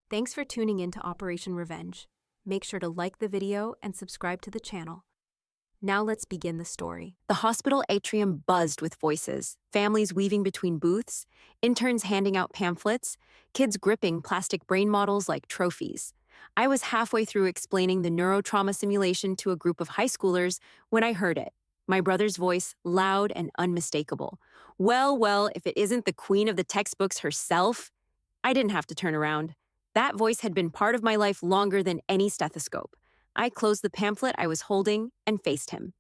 Thanks for tuning in to Operation Revenge. Make sure to like the video and subscribe to the channel. Now let's begin the story. The hospital atrium buzzed with voices, families weaving between booths, interns handing out pamphlets, kids gripping plastic brain models like trophies. I was halfway through explaining the neurotrauma simulation to a group of high schoolers when I heard it. My brother's voice, loud and unmistakable. Well, if it isn't the queen of the textbooks herself. I didn't have to turn around. That voice had been part of my life longer than any stethoscope. I closed the pamphlet I was holding and faced him.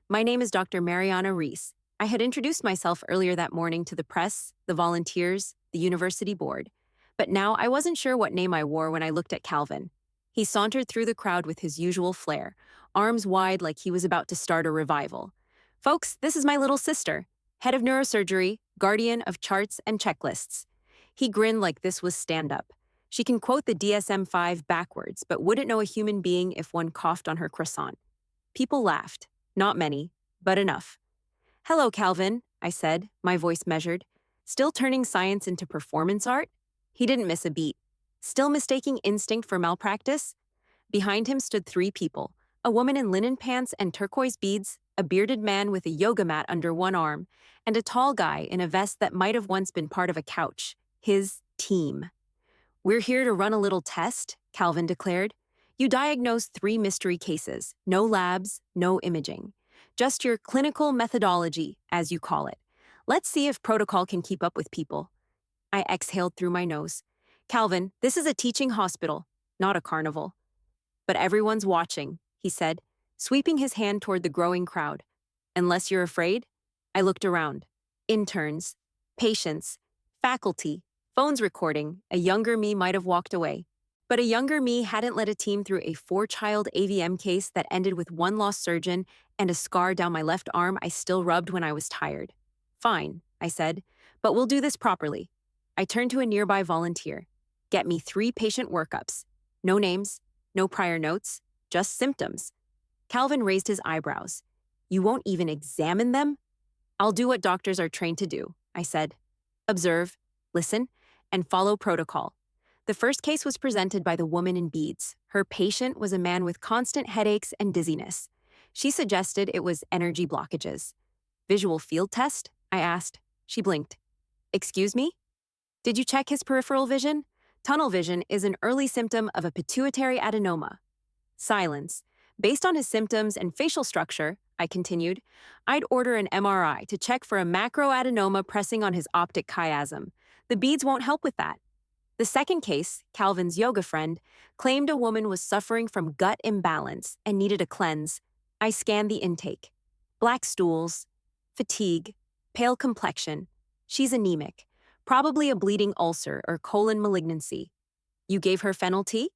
My name is Dr. Mariana Reese. I had introduced myself earlier that morning to the press, the volunteers, the university board. But now I wasn't sure what name I wore when I looked at Calvin. He sauntered through the crowd with his usual flair, arms wide like he was about to start a revival. Folks, this is my little sister, head of neurosurgery, guardian of charts and checklists. He grinned like this was stand-up. She can quote the DSM-5 backwards, but wouldn't know a human being if one coughed on her croissant. People laughed. Not many, but enough. "Hello, Calvin," I said, my voice measured. Still turning science into performance art? He didn't miss a beat. Still mistaking instinct for malpractice? Behind him stood three people, a woman in linen pants and turquoise beads, a bearded man with a yoga mat under one arm, and a tall guy in a vest that might have once been part of a couch. His team. "We're here to run a little test," Calvin declared. "You diagnose 3 mystery cases, no labs, no imaging. Just your clinical methodology, as you call it. Let's see if protocol can keep up with people." I exhaled through my nose. "Calvin, this is a teaching hospital, not a carnival." "But everyone's watching," he said, sweeping his hand toward the growing crowd. "Unless you're afraid?" I looked around. Interns, patients, faculty, phones recording. A younger me might have walked away. But a younger me hadn't led a team through a 4-child AVM case that ended with 1 lost surgeon and a scar down my left arm I still rubbed when I was tired. "Fine," I said, "but we'll do this properly." I turned to a nearby volunteer. "Get me 3 patient workups. No names, no prior notes, just symptoms." Calvin raised his eyebrows. "You won't even examine them?" "I'll do what doctors are trained to do," I said. "Observe, listen, and follow protocol." The first case was presented by the woman in beads. Her patient was a man with constant headaches and dizziness. She suggested it was energy blockages. "Visual field test?" I asked. She blinked. "Excuse me? Did you check his peripheral vision? Tunnel vision is an early symptom of a pituitary adenoma." Silence. "Based on his symptoms and facial structure," I continued, "I'd order an MRI to check for a macroadenoma pressing on his optic chiasm. The beads won't help with that." The second case, Calvin's yoga friend, claimed a woman was suffering from gut imbalance and needed a cleanse. I scanned the intake. Black stools, fatigue, pale complexion. She's anemic, probably a bleeding ulcer or colon malignancy. "You gave her fennel tea?"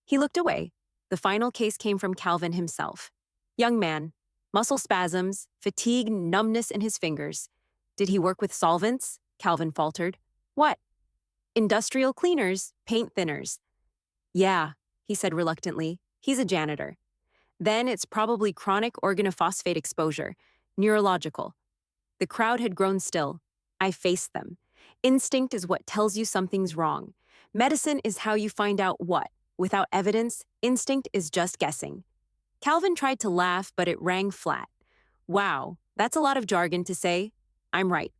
He looked away. The final case came from Calvin himself. Young man, muscle spasms, fatigue, numbness in his fingers. "Did he work with solvents?" Calvin faltered. "What?" "Industrial cleaners, paint thinners." "Yeah," he said reluctantly. "He's a janitor." "Then it's probably chronic organophosphate exposure, neurological." The crowd had grown still. I faced them. Instinct is what tells you something's wrong. Medicine is how you find out what. Without evidence, instinct is just guessing. Calvin tried to laugh, but it rang flat. "Wow, that's a lot of jargon to say." "I'm right."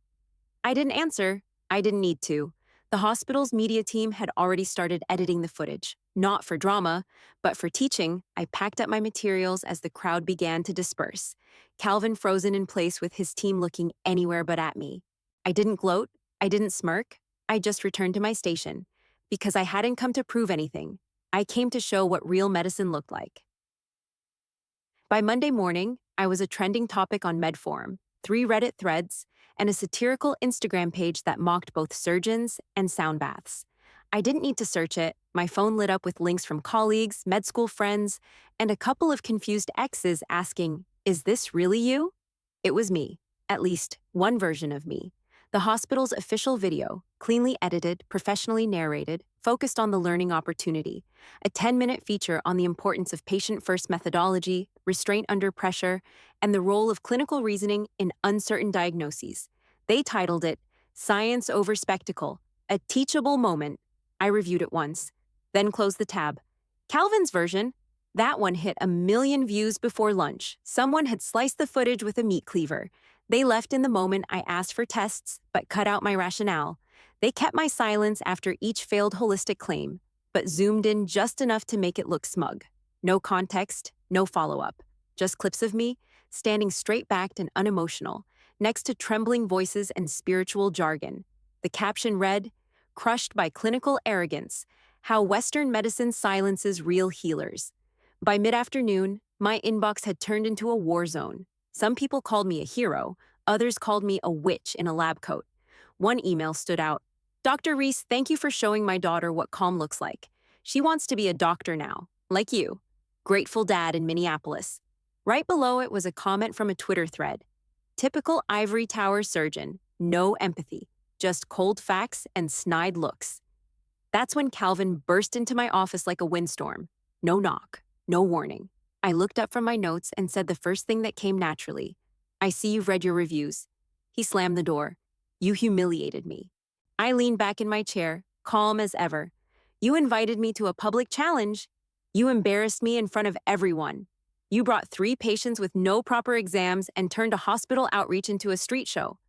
I didn't answer. I didn't need to. The hospital's media team had already started editing the footage. Not for drama, but for teaching. I packed up my materials as the crowd began to disperse. Calvin frozen in place with his team looking anywhere but at me. I didn't gloat. I didn't smirk. I just returned to my station. Because I hadn't come to prove anything. I came to show what real medicine looked like. By Monday morning, I was a trending topic on MedForum, 3 Reddit threads, and a satirical Instagram page that mocked both surgeons and sound baths. I didn't need to search it. My phone lit up with links from colleagues, med school friends, and a couple of confused exes asking, "Is this really you?" It was me, at least one version of me. The hospital's official video, cleanly edited, professionally narrated, focused on the learning opportunity, a 10-minute feature on the importance of patient-first methodology, restraint under pressure, and the role of clinical reasoning in uncertain diagnoses. They titled it, "Science Over Spectacle, a Teachable Moment." I reviewed it once. then closed the tab. Calvin's version, that one hit 1 million views before lunch. Someone had sliced the footage with a meat cleaver. They left in the moment I asked for tests, but cut out my rationale. They kept my silence after each failed holistic claim, but zoomed in just enough to make it look smug. No context, no follow-up. Just clips of me, standing straight-backed and unemotional, next to trembling voices and spiritual jargon. The caption read, "Crushed by clinical arrogance, how Western medicine silences real healers." By mid-afternoon, my inbox had turned into a war zone. Some people called me a hero, others called me a witch in a lab coat. One email stood out. "Dr. Reese, thank you for showing my daughter what calm looks like. She wants to be a doctor now, like you. Grateful dad in Minneapolis." Right below it was a comment from a Twitter thread. "Typical ivory tower surgeon, no empathy, just cold facts and snide looks." That's when Calvin burst into my office like a windstorm. No knock, no warning. I looked up from my notes and said the first thing that came naturally. "I see you've read your reviews." He slammed the door. "You humiliated me." I leaned back in my chair, calm as ever. "You invited me to a public challenge. You embarrassed me in front of everyone. You brought 3 patients with no proper exams and turned a hospital outreach into a street show."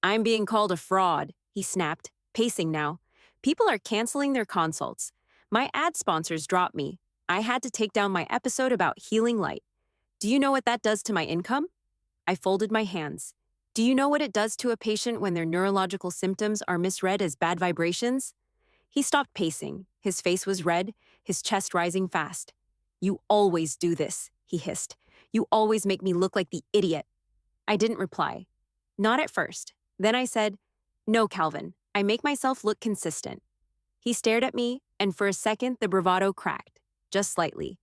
"I'm being called a fraud," he snapped, pacing now. "People are canceling their consults. My ad sponsors dropped me. I had to take down my episode about healing light. Do you know what that does to my income?" I folded my hands. "Do you know what it does to a patient when their neurological symptoms are misread as bad vibrations?" He stopped pacing. His face was red, his chest rising fast. "You always do this," he hissed. "You always make me look like the idiot." I didn't reply. Not at first. Then I said, "No, Calvin, I make myself look consistent." He stared at me, and for a second the bravado cracked, just slightly.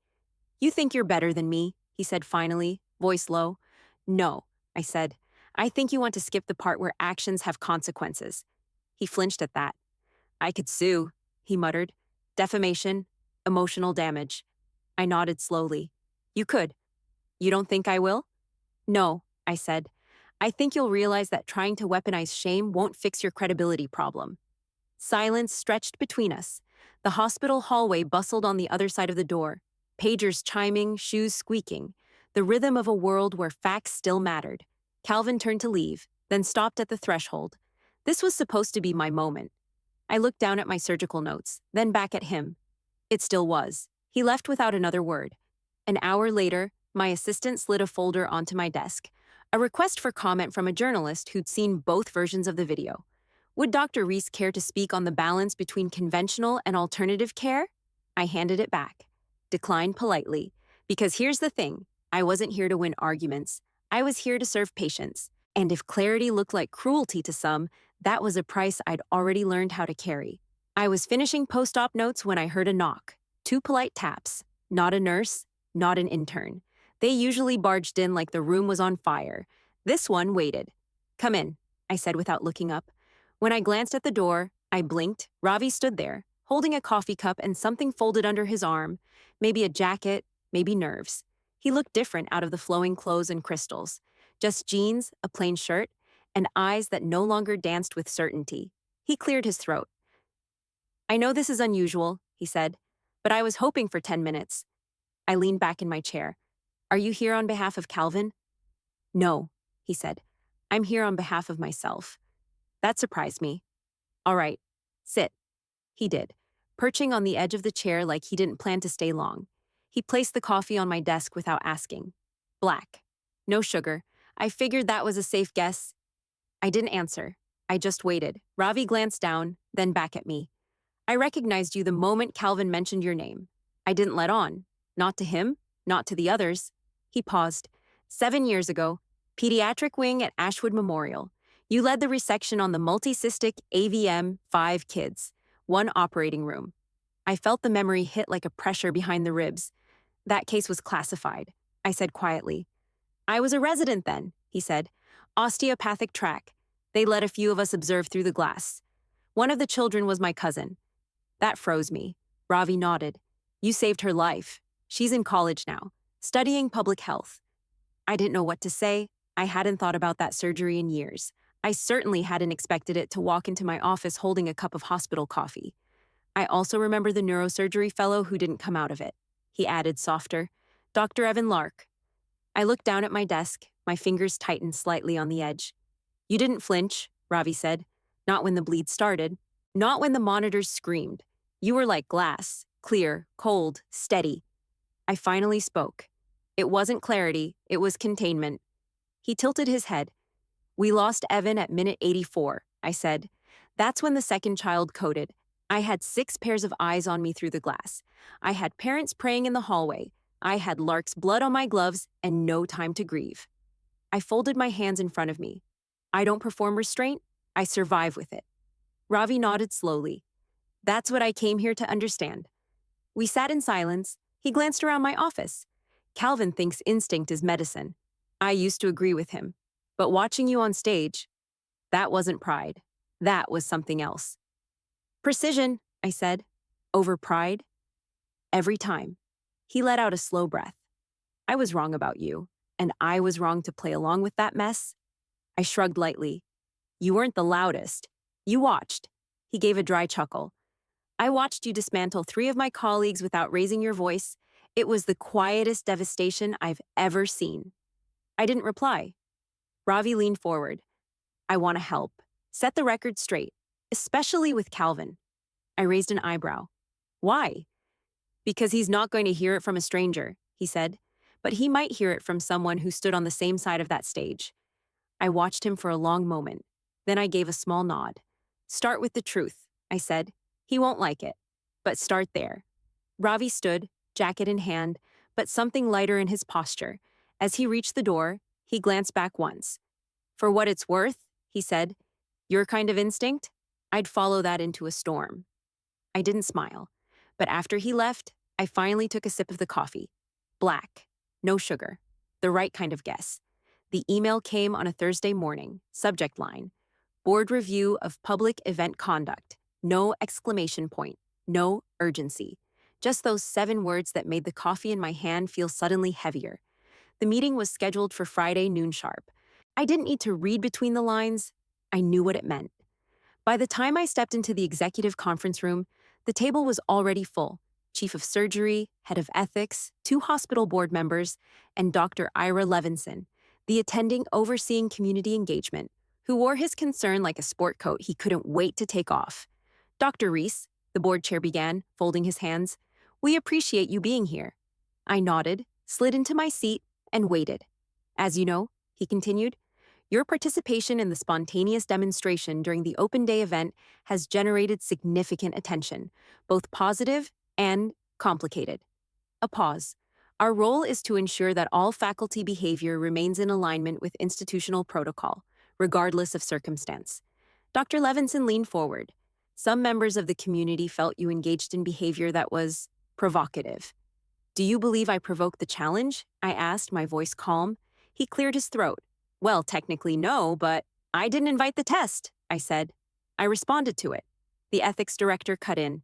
"You think you're better than me," he said finally, voice low. "No," I said. "I think you want to skip the part where actions have consequences." He flinched at that. "I could sue," he muttered. "Defamation, emotional damage." I nodded slowly. "You could. You don't think I will?" "No," I said. "I think you'll realize that trying to weaponize shame won't fix your credibility problem." Silence stretched between us. The hospital hallway bustled on the other side of the door, pagers chiming, shoes squeaking, the rhythm of a world where facts still mattered. Calvin turned to leave, then stopped at the threshold. This was supposed to be my moment. I looked down at my surgical notes, then back at him. It still was. He left without another word. An hour later, my assistant slid a folder onto my desk, a request for comment from a journalist who'd seen both versions of the video. Would Dr. Reese care to speak on the balance between conventional and alternative care? I handed it back. Declined politely. Because here's the thing, I wasn't here to win arguments. I was here to serve patients. And if clarity looked like cruelty to some, that was a price I'd already learned how to carry. I was finishing post-op notes when I heard a knock. 2 polite taps. Not a nurse, not an intern. They usually barged in like the room was on fire. This one waited. "Come in," I said without looking up. When I glanced at the door, I blinked. Ravi stood there, holding a coffee cup and something folded under his arm. Maybe a jacket, maybe nerves. He looked different out of the flowing clothes and crystals. Just jeans, a plain shirt, and eyes that no longer danced with certainty. He cleared his throat. "I know this is unusual," he said, "but I was hoping for 10 minutes. I leaned back in my chair. "Are you here on behalf of Calvin?" "No," he said. "I'm here on behalf of myself." That surprised me. "All right, sit." He did, perching on the edge of the chair like he didn't plan to stay long. He placed the coffee on my desk without asking. Black. No sugar. I figured that was a safe guess. I didn't answer. I just waited. Ravi glanced down, then back at me. "I recognized you the moment Calvin mentioned your name. I didn't let on. Not to him, not to the others." He paused. 7 years ago, pediatric wing at Ashwood Memorial. You led the resection on the multicystic AVM 5 kids, 1 operating room. I felt the memory hit like a pressure behind the ribs. "That case was classified," I said quietly. "I was a resident then," he said. "Osteopathic track. They let a few of us observe through the glass. One of the children was my cousin." That froze me. Ravi nodded. "You saved her life. She's in college now, studying public health." I didn't know what to say. I hadn't thought about that surgery in years. I certainly hadn't expected it to walk into my office holding a cup of hospital coffee. I also remember the neurosurgery fellow who didn't come out of it. He added, softer. Dr. Evan Lark. I looked down at my desk, my fingers tightened slightly on the edge. You didn't flinch, Ravi said. Not when the bleed started. Not when the monitors screamed. You were like glass, clear, cold, steady. I finally spoke. It wasn't clarity, it was containment. He tilted his head. We lost Evan at minute 84, I said. That's when the second child coded. I had 6 pairs of eyes on me through the glass. I had parents praying in the hallway. I had Lark's blood on my gloves and no time to grieve. I folded my hands in front of me. I don't perform restraint, I survive with it. Ravi nodded slowly. That's what I came here to understand. We sat in silence. He glanced around my office. Calvin thinks instinct is medicine. I used to agree with him. But watching you on stage, that wasn't pride. That was something else. Precision, I said. Over pride? Every time. He let out a slow breath. I was wrong about you, and I was wrong to play along with that mess. I shrugged lightly. You weren't the loudest. You watched. He gave a dry chuckle. I watched you dismantle 3 of my colleagues without raising your voice. It was the quietest devastation I've ever seen. I didn't reply. Ravi leaned forward. I want to help. Set the record straight, especially with Calvin. I raised an eyebrow. Why? Because he's not going to hear it from a stranger, he said, but he might hear it from someone who stood on the same side of that stage. I watched him for a long moment. Then I gave a small nod. Start with the truth, I said. He won't like it, but start there. Ravi stood, jacket in hand, but something lighter in his posture. As he reached the door, he glanced back once. For what it's worth, he said, your kind of instinct, I'd follow that into a storm. I didn't smile, but after he left, I finally took a sip of the coffee. Black, no sugar, the right kind of guess. The email came on a Thursday morning, subject line, Board Review of Public Event Conduct. No exclamation point, no urgency. Just those 7 words that made the coffee in my hand feel suddenly heavier. The meeting was scheduled for Friday noon sharp. I didn't need to read between the lines. I knew what it meant. By the time I stepped into the executive conference room, the table was already full. Chief of Surgery, Head of Ethics, 2 hospital board members, and Dr. Ira Levinson, the attending overseeing community engagement, who wore his concern like a sport coat he couldn't wait to take off. Dr. Reese, the board chair began, folding his hands, we appreciate you being here. I nodded, slid into my seat, and waited. As you know, he continued, your participation in the spontaneous demonstration during the open day event has generated significant attention, both positive and complicated. A pause. Our role is to ensure that all faculty behavior remains in alignment with institutional protocol, regardless of circumstance. Dr. Levinson leaned forward. Some members of the community felt you engaged in behavior that was provocative. Do you believe I provoked the challenge? I asked, my voice calm. He cleared his throat. Well, technically no, but I didn't invite the test, I said. I responded to it. The ethics director cut in.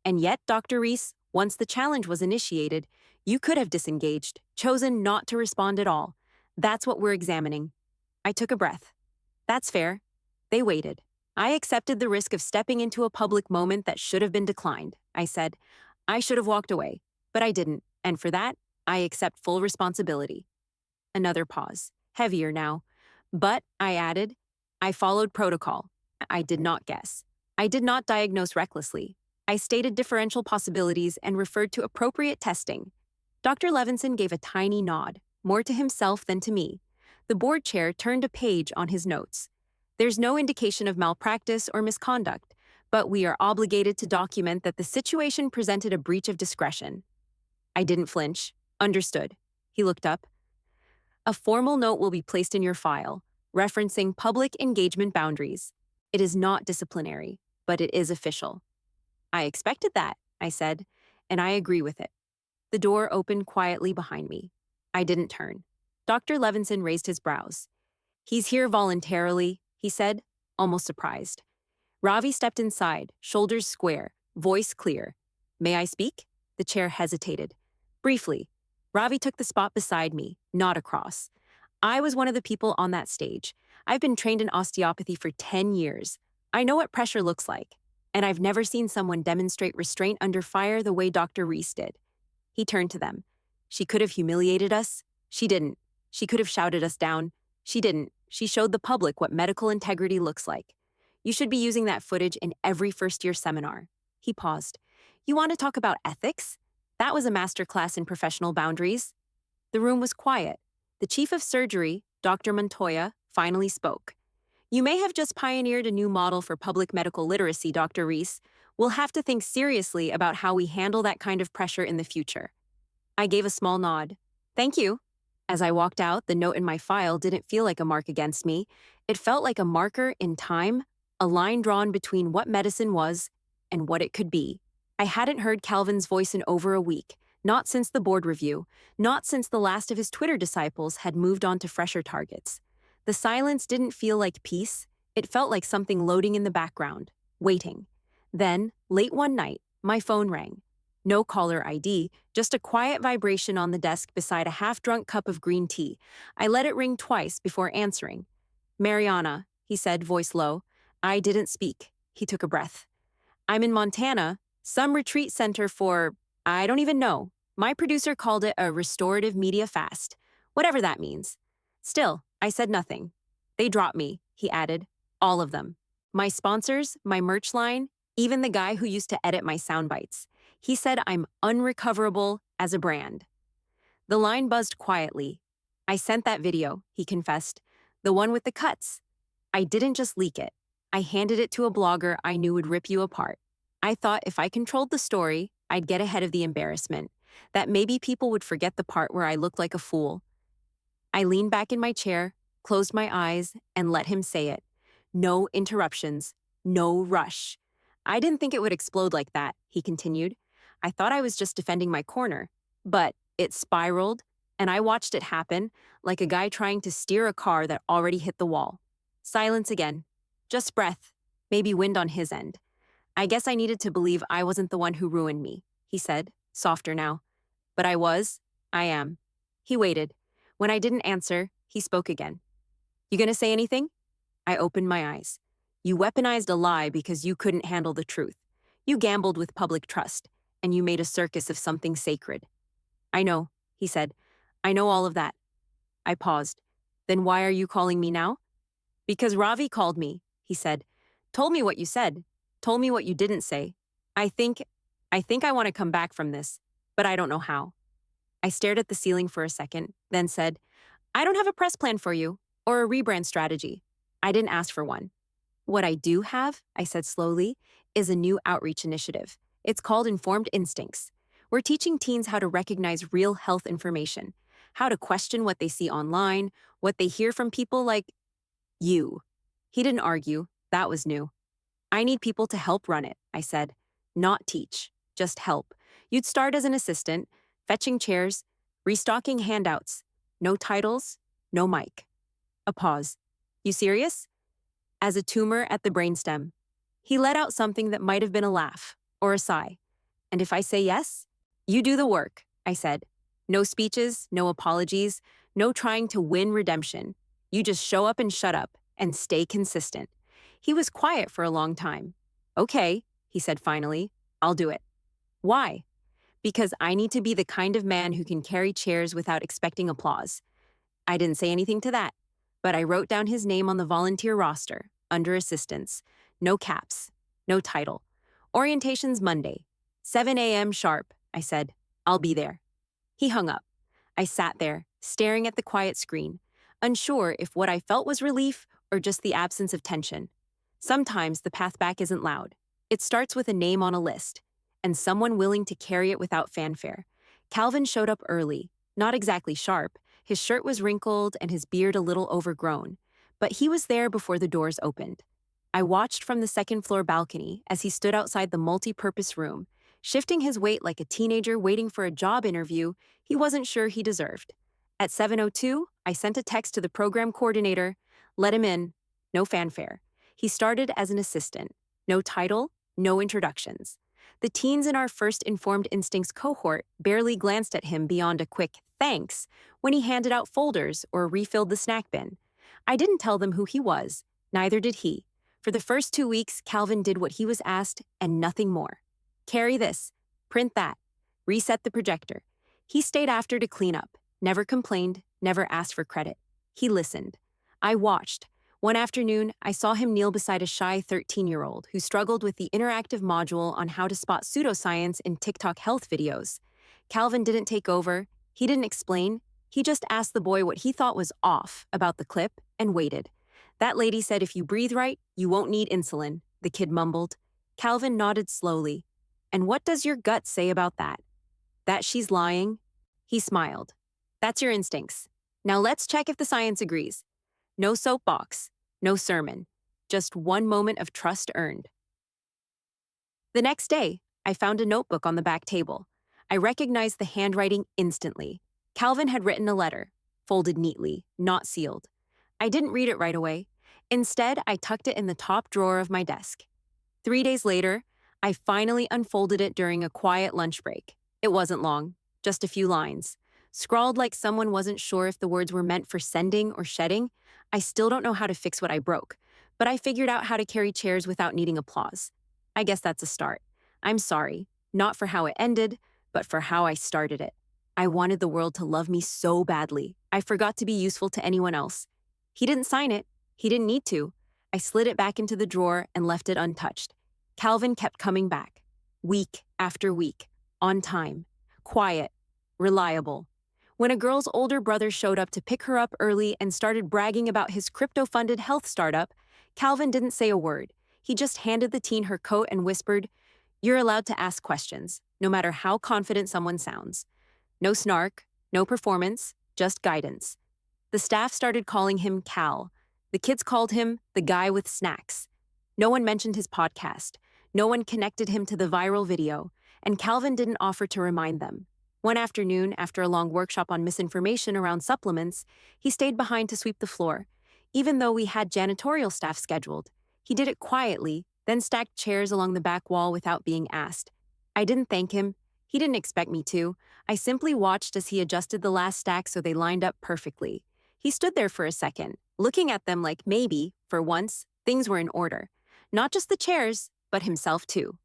And yet, Dr. Reese, once the challenge was initiated, you could have disengaged, chosen not to respond at all. That's what we're examining. I took a breath. That's fair. They waited. I accepted the risk of stepping into a public moment that should have been declined, I said. I should have walked away, but I didn't, and for that, I accept full responsibility. Another pause, heavier now. But, I added, I followed protocol. I did not guess. I did not diagnose recklessly. I stated differential possibilities and referred to appropriate testing. Dr. Levinson gave a tiny nod, more to himself than to me. The board chair turned a page on his notes. There's no indication of malpractice or misconduct, but we are obligated to document that the situation presented a breach of discretion. I didn't flinch. Understood. He looked up. A formal note will be placed in your file, referencing public engagement boundaries. It is not disciplinary, but it is official. I expected that, I said, and I agree with it. The door opened quietly behind me. I didn't turn. Dr. Levinson raised his brows. He's here voluntarily, he said, almost surprised. Ravi stepped inside, shoulders square, voice clear. May I speak? The chair hesitated. Briefly, Ravi took the spot beside me, not across. I was one of the people on that stage. I've been trained in osteopathy for 10 years. I know what pressure looks like. And I've never seen someone demonstrate restraint under fire the way Dr. Reese did. He turned to them. She could have humiliated us. She didn't. She could have shouted us down. She didn't. She showed the public what medical integrity looks like. You should be using that footage in every first-year seminar. He paused. You want to talk about ethics? That was a masterclass in professional boundaries. The room was quiet. The chief of surgery, Dr. Montoya, finally spoke. You may have just pioneered a new model for public medical literacy, Dr. Reese. We'll have to think seriously about how we handle that kind of pressure in the future. I gave a small nod. Thank you. As I walked out, the note in my file didn't feel like a mark against me. It felt like a marker in time, a line drawn between what medicine was and what it could be. I hadn't heard Calvin's voice in over a week, not since the board review, not since the last of his Twitter disciples had moved on to fresher targets. The silence didn't feel like peace. It felt like something loading in the background, waiting. Then, late one night, my phone rang. No caller ID, just a quiet vibration on the desk beside a half-drunk cup of green tea. I let it ring twice before answering. Mariana, he said, voice low. I didn't speak. He took a breath. I'm in Montana, some retreat center for, I don't even know. My producer called it a restorative media fast, whatever that means. Still, I said nothing. They dropped me, he added. All of them. My sponsors, my merch line, even the guy who used to edit my sound bites. He said I'm unrecoverable as a brand. The line buzzed quietly. I sent that video, he confessed. The one with the cuts. I didn't just leak it. I handed it to a blogger I knew would rip you apart. I thought if I controlled the story, I'd get ahead of the embarrassment. That maybe people would forget the part where I looked like a fool. I leaned back in my chair, closed my eyes, and let him say it. No interruptions. No rush. I didn't think it would explode like that, he continued. I thought I was just defending my corner. But it spiraled, and I watched it happen, like a guy trying to steer a car that already hit the wall. Silence again. Just breath. Maybe wind on his end. I guess I needed to believe I wasn't the one who ruined me, he said, softer now. But I was. I am. He waited. When I didn't answer, he spoke again. You gonna say anything? I opened my eyes. You weaponized a lie because you couldn't handle the truth. You gambled with public trust, and you made a circus of something sacred. I know, he said. I know all of that. I paused. Then why are you calling me now? Because Ravi called me, he said. Told me what you said. Told me what you didn't say. I think I want to come back from this, but I don't know how. I stared at the ceiling for a second, then said, I don't have a press plan for you, or a rebrand strategy. I didn't ask for one. What I do have, I said slowly, is a new outreach initiative. It's called Informed Instincts. We're teaching teens how to recognize real health information, how to question what they see online, what they hear from people like you. He didn't argue. That was new. I need people to help run it, I said. Not teach, just help. You'd start as an assistant, fetching chairs, restocking handouts. No titles, no mic. A pause. You serious? As a tumor at the brainstem. He let out something that might have been a laugh or a sigh. And if I say yes, you do the work, I said. No speeches, no apologies, no trying to win redemption. You just show up and shut up and stay consistent. He was quiet for a long time. Okay, he said finally, I'll do it. Why? Because I need to be the kind of man who can carry chairs without expecting applause. I didn't say anything to that, but I wrote down his name on the volunteer roster, under assistance. No caps, no title. Orientation's Monday. 7 a.m. sharp, I said. I'll be there. He hung up. I sat there, staring at the quiet screen, unsure if what I felt was relief or just the absence of tension. Sometimes the path back isn't loud. It starts with a name on a list, and someone willing to carry it without fanfare. Calvin showed up early, not exactly sharp. His shirt was wrinkled and his beard a little overgrown, but he was there before the doors opened. I watched from the second-floor balcony as he stood outside the multi-purpose room, shifting his weight like a teenager waiting for a job interview he wasn't sure he deserved. At 7:02, I sent a text to the program coordinator, let him in, no fanfare. He started as an assistant, no title, no introductions. The teens in our first Informed Instincts cohort barely glanced at him beyond a quick thanks when he handed out folders or refilled the snack bin. I didn't tell them who he was, neither did he. For the first 2 weeks, Calvin did what he was asked and nothing more. Carry this, print that, reset the projector. He stayed after to clean up, never complained, never asked for credit. He listened. I watched. One afternoon, I saw him kneel beside a shy 13-year-old who struggled with the interactive module on how to spot pseudoscience in TikTok health videos. Calvin didn't take over. He didn't explain. He just asked the boy what he thought was off about the clip and waited. That lady said if you breathe right, you won't need insulin, the kid mumbled. Calvin nodded slowly. And what does your gut say about that? That she's lying? He smiled. That's your instincts. Now let's check if the science agrees. No soapbox, no sermon, just one moment of trust earned. The next day, I found a notebook on the back table. I recognized the handwriting instantly. Calvin had written a letter, folded neatly, not sealed. I didn't read it right away. Instead, I tucked it in the top drawer of my desk. 3 days later, I finally unfolded it during a quiet lunch break. It wasn't long, just a few lines. Scrawled like someone wasn't sure if the words were meant for sending or shedding. I still don't know how to fix what I broke, but I figured out how to carry chairs without needing applause. I guess that's a start. I'm sorry, not for how it ended, but for how I started it. I wanted the world to love me so badly. I forgot to be useful to anyone else. He didn't sign it. He didn't need to. I slid it back into the drawer and left it untouched. Calvin kept coming back, week after week, on time, quiet, reliable. When a girl's older brother showed up to pick her up early and started bragging about his crypto-funded health startup, Calvin didn't say a word. He just handed the teen her coat and whispered, "You're allowed to ask questions, no matter how confident someone sounds." No snark, no performance, just guidance. The staff started calling him Cal. The kids called him the guy with snacks. No one mentioned his podcast. No one connected him to the viral video, and Calvin didn't offer to remind them. One afternoon, after a long workshop on misinformation around supplements, he stayed behind to sweep the floor. Even though we had janitorial staff scheduled, he did it quietly, then stacked chairs along the back wall without being asked. I didn't thank him. He didn't expect me to. I simply watched as he adjusted the last stack so they lined up perfectly. He stood there for a second, looking at them like maybe, for once, things were in order. Not just the chairs, but himself too.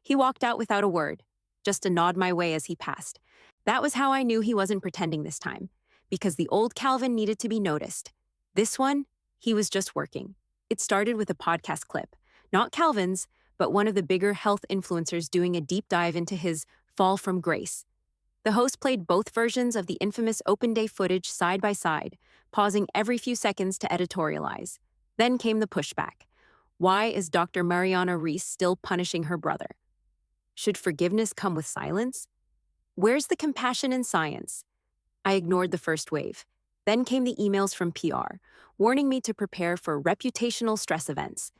He walked out without a word, just a nod my way as he passed. That was how I knew he wasn't pretending this time, because the old Calvin needed to be noticed. This one, he was just working. It started with a podcast clip, not Calvin's, but one of the bigger health influencers doing a deep dive into his fall from grace. The host played both versions of the infamous open day footage side by side, pausing every few seconds to editorialize. Then came the pushback. Why is Dr. Mariana Reese still punishing her brother? Should forgiveness come with silence? Where's the compassion in science? I ignored the first wave. Then came the emails from PR, warning me to prepare for reputational stress events.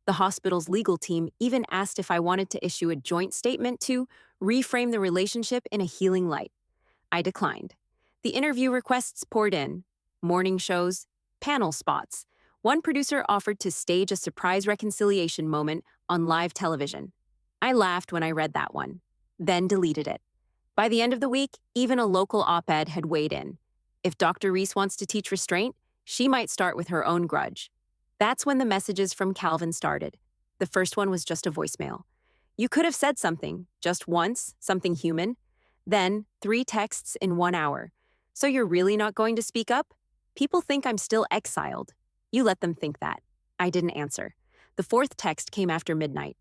The hospital's legal team even asked if I wanted to issue a joint statement to reframe the relationship in a healing light. I declined. The interview requests poured in. Morning shows, panel spots. One producer offered to stage a surprise reconciliation moment on live television. I laughed when I read that one, then deleted it. By the end of the week, even a local op-ed had weighed in. If Dr. Reese wants to teach restraint, she might start with her own grudge. That's when the messages from Calvin started. The first one was just a voicemail. You could have said something, just once, something human. Then, 3 texts in 1 hour. So you're really not going to speak up? People think I'm still exiled. You let them think that. I didn't answer. The 4th text came after midnight.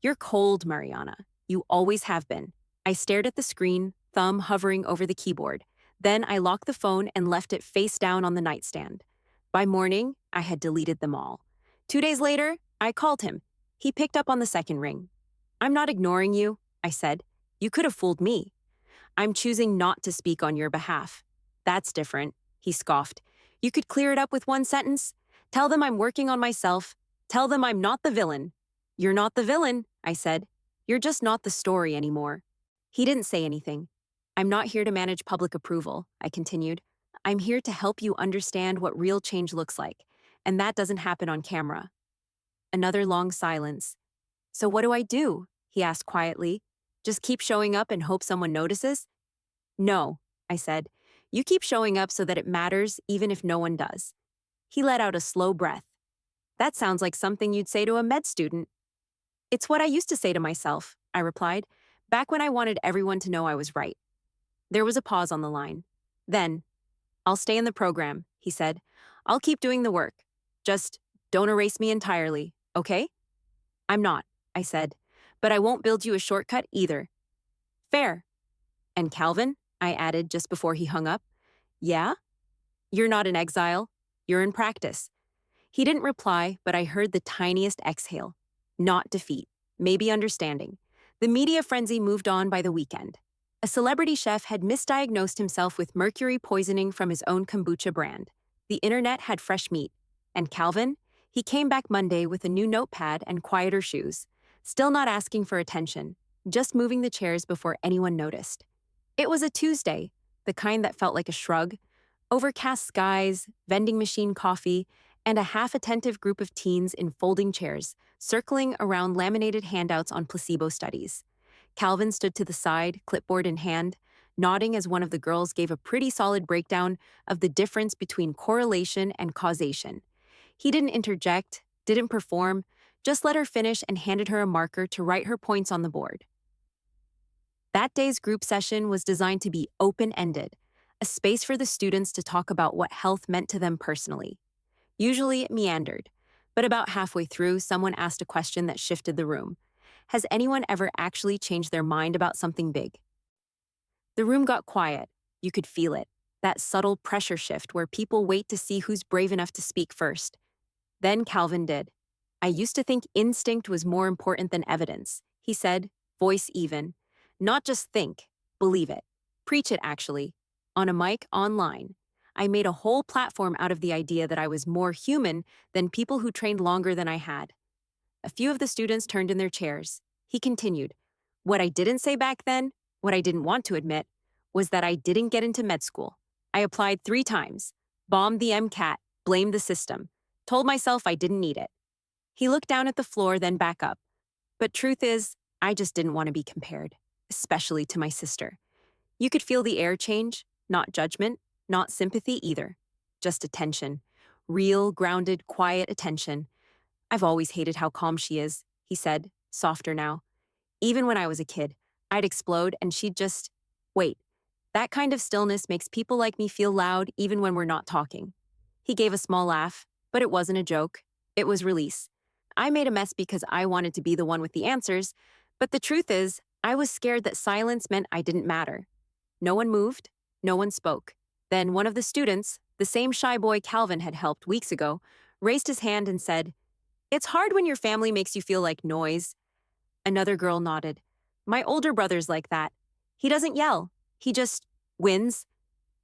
You're cold, Mariana. You always have been. I stared at the screen, thumb hovering over the keyboard. Then I locked the phone and left it face down on the nightstand. By morning, I had deleted them all. 2 days later, I called him. He picked up on the second ring. I'm not ignoring you, I said. You could have fooled me. I'm choosing not to speak on your behalf. That's different, he scoffed. You could clear it up with one sentence. Tell them I'm working on myself. Tell them I'm not the villain. You're not the villain, I said. You're just not the story anymore. He didn't say anything. I'm not here to manage public approval, I continued. I'm here to help you understand what real change looks like, and that doesn't happen on camera. Another long silence. So what do I do? He asked quietly. Just keep showing up and hope someone notices? No, I said. You keep showing up so that it matters even if no one does. He let out a slow breath. That sounds like something you'd say to a med student. It's what I used to say to myself, I replied, back when I wanted everyone to know I was right. There was a pause on the line. Then, I'll stay in the program, he said. I'll keep doing the work. Just don't erase me entirely, okay? I'm not, I said, but I won't build you a shortcut either. Fair. And Calvin, I added just before he hung up. Yeah? You're not in exile. You're in practice. He didn't reply, but I heard the tiniest exhale. Not defeat, maybe understanding. The media frenzy moved on by the weekend. A celebrity chef had misdiagnosed himself with mercury poisoning from his own kombucha brand. The internet had fresh meat. And Calvin? He came back Monday with a new notepad and quieter shoes. Still not asking for attention, just moving the chairs before anyone noticed. It was a Tuesday, the kind that felt like a shrug. Overcast skies, vending machine coffee, and a half-attentive group of teens in folding chairs, circling around laminated handouts on placebo studies. Calvin stood to the side, clipboard in hand, nodding as one of the girls gave a pretty solid breakdown of the difference between correlation and causation. He didn't interject, didn't perform, just let her finish and handed her a marker to write her points on the board. That day's group session was designed to be open-ended, a space for the students to talk about what health meant to them personally. Usually it meandered, but about halfway through, someone asked a question that shifted the room. Has anyone ever actually changed their mind about something big? The room got quiet. You could feel it, that subtle pressure shift where people wait to see who's brave enough to speak first. Then Calvin did. I used to think instinct was more important than evidence, he said, voice even. Not just think, believe it. Preach it, actually. On a mic, online. I made a whole platform out of the idea that I was more human than people who trained longer than I had. A few of the students turned in their chairs. He continued. What I didn't say back then, what I didn't want to admit, was that I didn't get into med school. I applied 3 times, bombed the MCAT, blamed the system, told myself I didn't need it. He looked down at the floor, then back up. But truth is, I just didn't want to be compared, especially to my sister. You could feel the air change, not judgment, not sympathy either. Just attention. Real, grounded, quiet attention. I've always hated how calm she is, he said, softer now. Even when I was a kid, I'd explode and she'd just, wait. That kind of stillness makes people like me feel loud even when we're not talking. He gave a small laugh, but it wasn't a joke. It was release. I made a mess because I wanted to be the one with the answers, but the truth is, I was scared that silence meant I didn't matter. No one moved, no one spoke. Then one of the students, the same shy boy Calvin had helped weeks ago, raised his hand and said, "It's hard when your family makes you feel like noise." Another girl nodded. My older brother's like that. He doesn't yell. He just wins.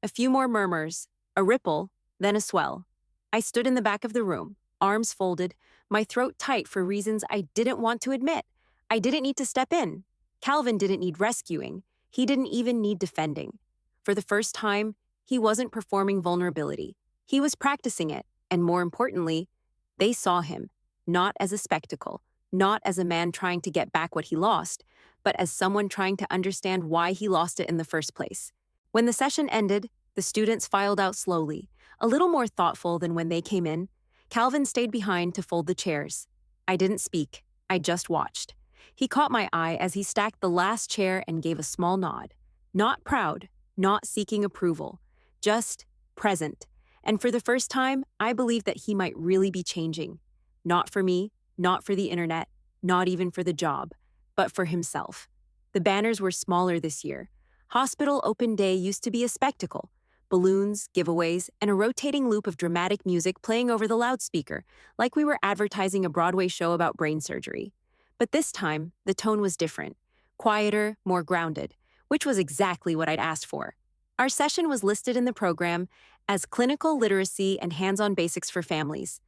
A few more murmurs, a ripple, then a swell. I stood in the back of the room, arms folded, my throat tight for reasons I didn't want to admit. I didn't need to step in. Calvin didn't need rescuing. He didn't even need defending. For the first time, he wasn't performing vulnerability. He was practicing it, and more importantly, they saw him, not as a spectacle, not as a man trying to get back what he lost, but as someone trying to understand why he lost it in the first place. When the session ended, the students filed out slowly, a little more thoughtful than when they came in. Calvin stayed behind to fold the chairs. I didn't speak. I just watched. He caught my eye as he stacked the last chair and gave a small nod. Not proud, not seeking approval, just present. And for the first time, I believed that he might really be changing. Not for me, not for the internet, not even for the job, but for himself. The banners were smaller this year. Hospital Open Day used to be a spectacle. Balloons, giveaways, and a rotating loop of dramatic music playing over the loudspeaker, like we were advertising a Broadway show about brain surgery. But this time, the tone was different. Quieter, more grounded, which was exactly what I'd asked for. Our session was listed in the program as Clinical Literacy and Hands-on Basics for Families.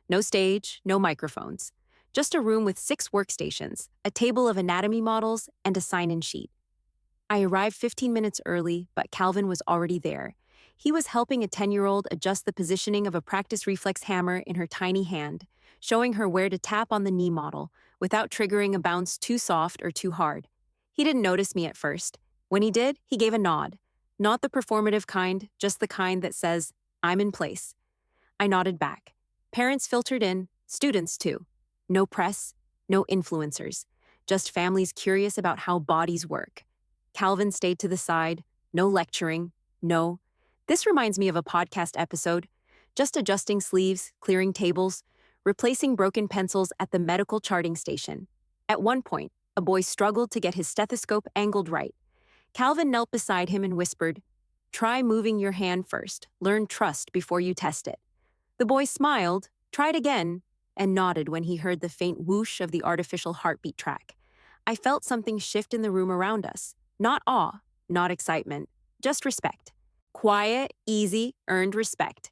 No stage, no microphones. Just a room with 6 workstations, a table of anatomy models, and a sign-in sheet. I arrived 15 minutes early, but Calvin was already there. He was helping a 10-year-old adjust the positioning of a practice reflex hammer in her tiny hand, showing her where to tap on the knee model without triggering a bounce too soft or too hard. He didn't notice me at first. When he did, he gave a nod. Not the performative kind, just the kind that says, "I'm in place." I nodded back. Parents filtered in, Students, too. No press, no influencers, just families curious about how bodies work. Calvin stayed to the side, no lecturing, no. This reminds me of a podcast episode, just adjusting sleeves, clearing tables, replacing broken pencils at the medical charting station. At one point, a boy struggled to get his stethoscope angled right. Calvin knelt beside him and whispered, "Try moving your hand first. Learn trust before you test it." The boy smiled, tried again, and nodded when he heard the faint whoosh of the artificial heartbeat track. I felt something shift in the room around us. Not awe, not excitement, just respect. Quiet, easy, earned respect.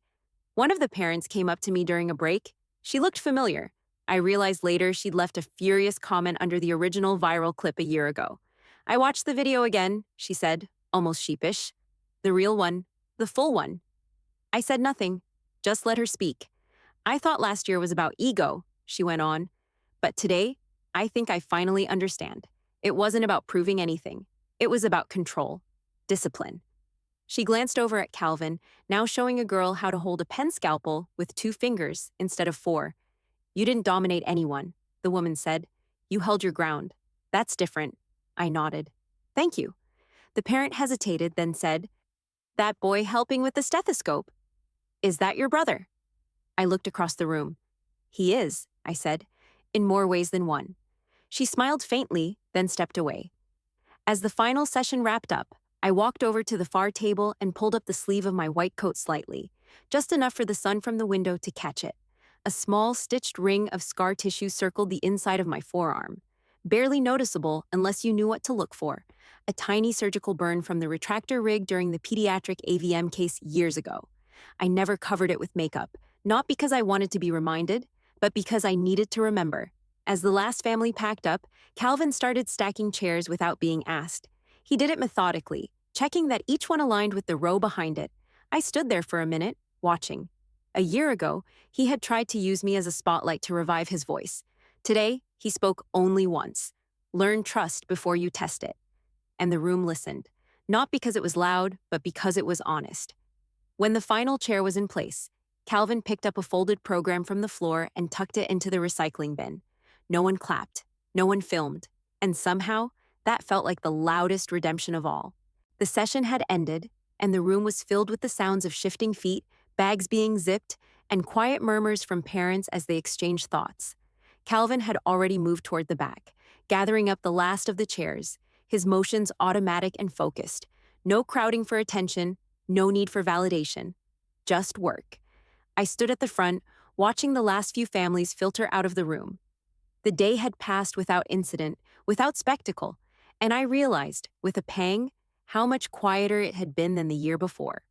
One of the parents came up to me during a break. She looked familiar. I realized later she'd left a furious comment under the original viral clip a year ago. "I watched the video again," she said, almost sheepish. "The real one, the full one." I said nothing, just let her speak. "I thought last year was about ego," she went on. "But today, I think I finally understand. It wasn't about proving anything. It was about control, discipline." She glanced over at Calvin, now showing a girl how to hold a pen scalpel with 2 fingers instead of 4. "You didn't dominate anyone," the woman said. "You held your ground. That's different." I nodded. "Thank you." The parent hesitated, then said, "That boy helping with the stethoscope. Is that your brother?" I looked across the room. "He is," I said, "in more ways than one." She smiled faintly, then stepped away. As the final session wrapped up, I walked over to the far table and pulled up the sleeve of my white coat slightly, just enough for the sun from the window to catch it. A small, stitched ring of scar tissue circled the inside of my forearm. Barely noticeable unless you knew what to look for. A tiny surgical burn from the retractor rig during the pediatric AVM case years ago. I never covered it with makeup, not because I wanted to be reminded, but because I needed to remember. As the last family packed up, Calvin started stacking chairs without being asked. He did it methodically, checking that each one aligned with the row behind it. I stood there for a minute, watching. A year ago, he had tried to use me as a spotlight to revive his voice. Today, he spoke only once. "Learn trust before you test it." And the room listened, not because it was loud, but because it was honest. When the final chair was in place, Calvin picked up a folded program from the floor and tucked it into the recycling bin. No one clapped, no one filmed, and somehow, that felt like the loudest redemption of all. The session had ended, and the room was filled with the sounds of shifting feet, bags being zipped, and quiet murmurs from parents as they exchanged thoughts. Calvin had already moved toward the back, gathering up the last of the chairs, his motions automatic and focused. No crowding for attention, no need for validation. Just work. I stood at the front, watching the last few families filter out of the room. The day had passed without incident, without spectacle, and I realized, with a pang, how much quieter it had been than the year before.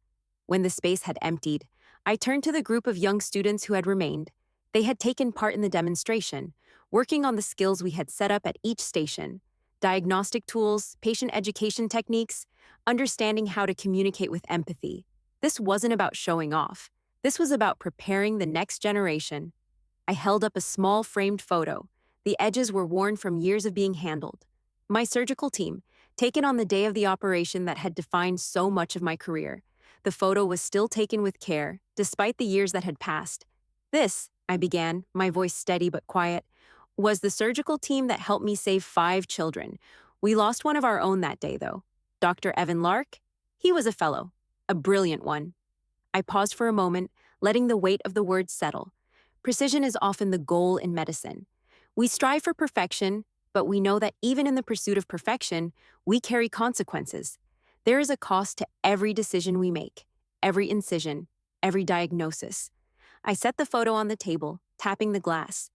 When the space had emptied, I turned to the group of young students who had remained. They had taken part in the demonstration, working on the skills we had set up at each station: diagnostic tools, patient education techniques, understanding how to communicate with empathy. This wasn't about showing off. This was about preparing the next generation. I held up a small framed photo. The edges were worn from years of being handled. My surgical team, taken on the day of the operation that had defined so much of my career. The photo was still taken with care, despite the years that had passed. "This," I began, my voice steady but quiet, "was the surgical team that helped me save 5 children. We lost one of our own that day, though. Dr. Evan Lark. He was a fellow, a brilliant one." I paused for a moment, letting the weight of the words settle. Precision is often the goal in medicine. We strive for perfection, but we know that even in the pursuit of perfection, we carry consequences. There is a cost to every decision we make, every incision, every diagnosis. I set the photo on the table, tapping the glass.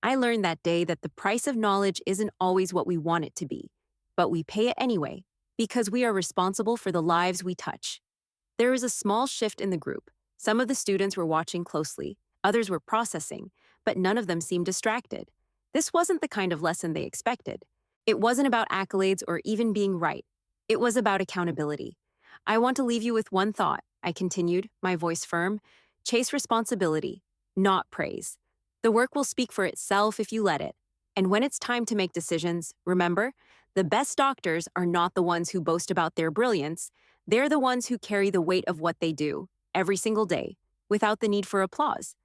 I learned that day that the price of knowledge isn't always what we want it to be, but we pay it anyway, because we are responsible for the lives we touch. There was a small shift in the group. Some of the students were watching closely, others were processing, but none of them seemed distracted. This wasn't the kind of lesson they expected. It wasn't about accolades or even being right. It was about accountability. "I want to leave you with one thought," I continued, my voice firm. "Chase responsibility, not praise. The work will speak for itself if you let it. And when it's time to make decisions, remember, the best doctors are not the ones who boast about their brilliance. They're the ones who carry the weight of what they do, every single day, without the need for applause."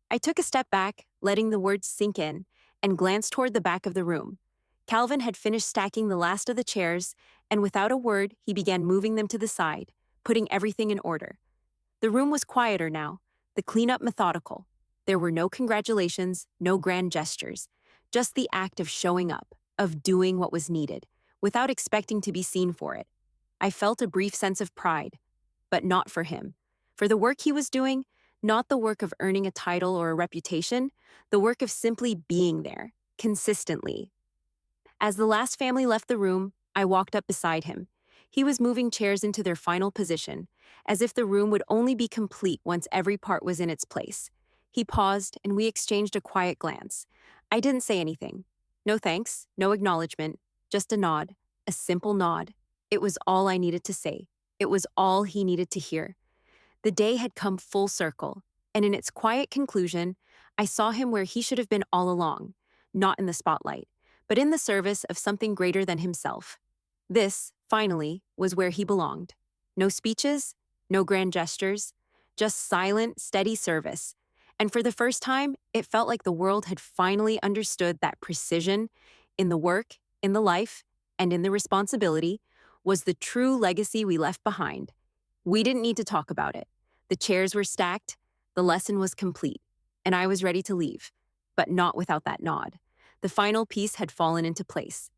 I took a step back, letting the words sink in, and glanced toward the back of the room. Calvin had finished stacking the last of the chairs, and without a word, he began moving them to the side, putting everything in order. The room was quieter now, the cleanup methodical. There were no congratulations, no grand gestures, just the act of showing up, of doing what was needed, without expecting to be seen for it. I felt a brief sense of pride, but not for him. For the work he was doing, not the work of earning a title or a reputation, the work of simply being there, consistently. As the last family left the room, I walked up beside him. He was moving chairs into their final position, as if the room would only be complete once every part was in its place. He paused, and we exchanged a quiet glance. I didn't say anything. No thanks, no acknowledgement, just a nod, a simple nod. It was all I needed to say. It was all he needed to hear. The day had come full circle, and in its quiet conclusion, I saw him where he should have been all along, not in the spotlight, but in the service of something greater than himself. This, finally, was where he belonged. No speeches, no grand gestures, just silent, steady service. And for the first time, it felt like the world had finally understood that precision in the work, in the life, and in the responsibility was the true legacy we left behind. We didn't need to talk about it. The chairs were stacked, the lesson was complete, and I was ready to leave, but not without that nod. The final piece had fallen into place.